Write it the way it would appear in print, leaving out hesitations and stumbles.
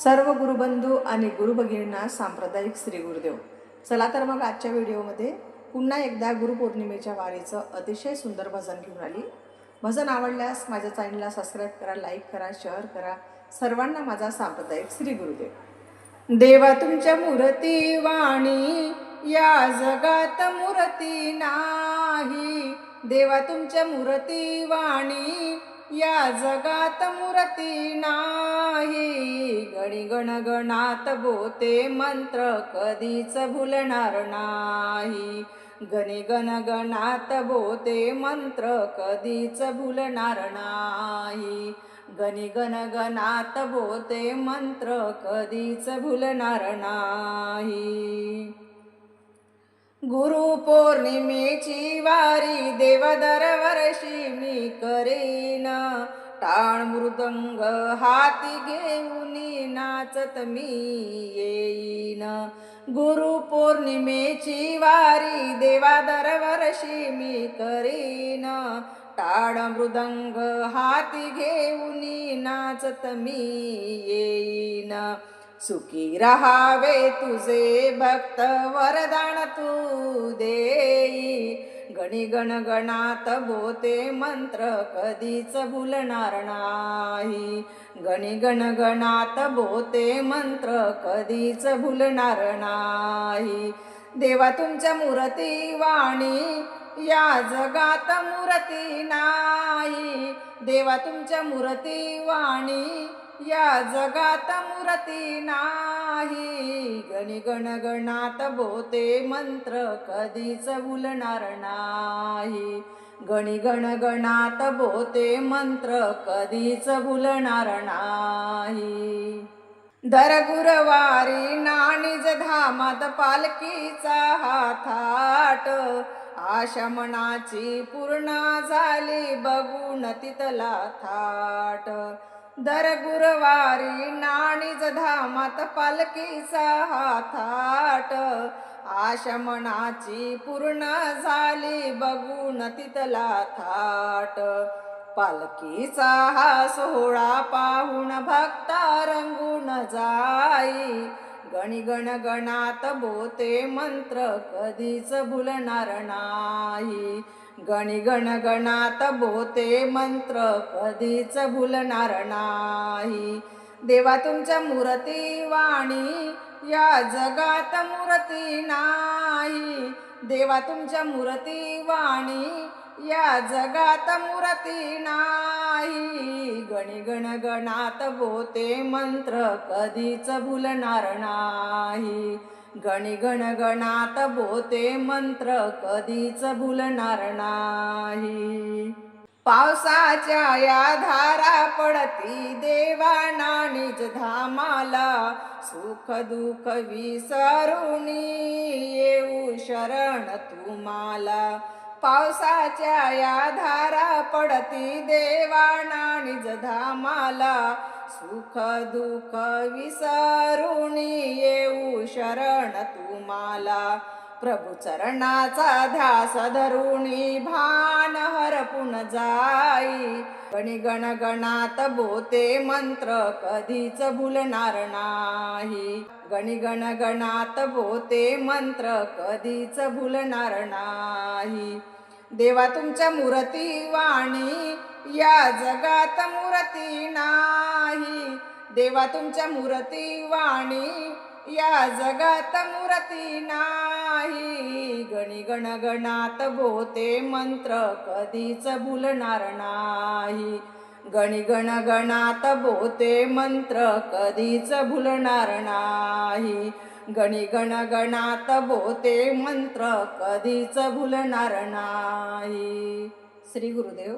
सर्व गुरुबंधू आणि गुरुभगिनींना सांप्रदायिक श्री गुरुदेव. चला तर मग आजच्या व्हिडिओमध्ये पुन्हा एकदा गुरुपौर्णिमेच्या वारीचं अतिशय सुंदर भजन घेऊन आली. भजन आवडल्यास माझ्या चॅनलला सबस्क्राईब करा, लाईक करा, शेअर करा. सर्वांना माझा सांप्रदायिक श्री गुरुदेव. देवा तुमच्या मूर्ती वाणी या जगात मूर्ती नाही. देवा तुमच्या मूर्ती वाणी या जगात मूर्ती नाही. गणी गणगणात बोते मंत्र कधीच भुलणार नाही. गणी गणगणात बोते मंत्र कधीच भुलणार नाही. गणी गणगणात बोते मंत्र कधीच भुलणार नाही. गुरु पौर्णिमेची वारी देव दरवर्षी मी करेन. टाळ मृदंग हाती घेऊन नाचत मी येईन. गुरु पौर्णिमेची वारी देवा दरवर्षी मी करेन. टाळ मृदंग हाती घेऊन नाचत मी येईन. सुखी रहावे तुझे भक्त वरदान तू देई. गणी गणगणात बोते मंत्र कधीच भुलणार नाही. गणी गणगणात बोते मंत्र कधीच भुलणार नाही. देवा तुमच्या मूर्ती वाणी या जगात मूर्ती नाही. देवा तुमच्या मूर्ती वाणी या जगात मूर्ती नाही. गणी गणगणात बोते मंत्र कधीच भुलणार नाही. गणी गणगणात बोते मंत्र कधीच भुलणार नाही. दर गुरुवारी नाणीज धामात पालखीचा हा थाट. आशा मनाची पूर्ण झाली बघून तिथला थाट. दर गुरुवारी नाणीज धामात पालखीचा हा थाट. आशा मनाची पूर्ण झाली बघून तिथला थाट. पालखीचा हा सोहळा पाहून भक्त रंगून जाई. गणी गणगणात बोते मंत्र कधीच भुलणार नाही. गणी गणगणात बोते मंत्र कधीच भुलणार नाही. देवा तुमच्या मूर्ती वाणी या जगात मूर्ती नाही. देवा तुमच्या मूर्ती वाणी या जगात मूर्ती नाही. गणी गणगणात बोते मंत्र कधीच भुलणार नाही. गणी गणगणात बोते मंत्र कधीच भुलणार नाही. पावसाच्या या धारा पडती देवा नाणीज धामाला. सुख दुःख विसरून येऊ शरण तुम्हाला. पावसाच्या या धारा पडती देवा नाणीज धामाला. सुख दुःख विसरून येऊ शरण तुम्हाला. प्रभू चरणाचा ध्यास धरुणी भान हरपून जाई. गणी गणगणात बोते मंत्र कधीच भुलणार नाही. गणी गणगणात बोते मंत्र कधीच भुलणार नाही. देवा तुमच्या मूर्ती वाणी या जगात मूर्ती नाही. देवा तुमच्या मूर्ती वाणी या जगात मूर्ती नाही. गणी गणगणात बोते मंत्र कधीच भुलणार नाही. गणी गणगणात बोते मंत्र कधीच भुलणार नाही. गणी गणगणात बोते मंत्र कधीच भुलणार नाही. श्री गुरुदेव.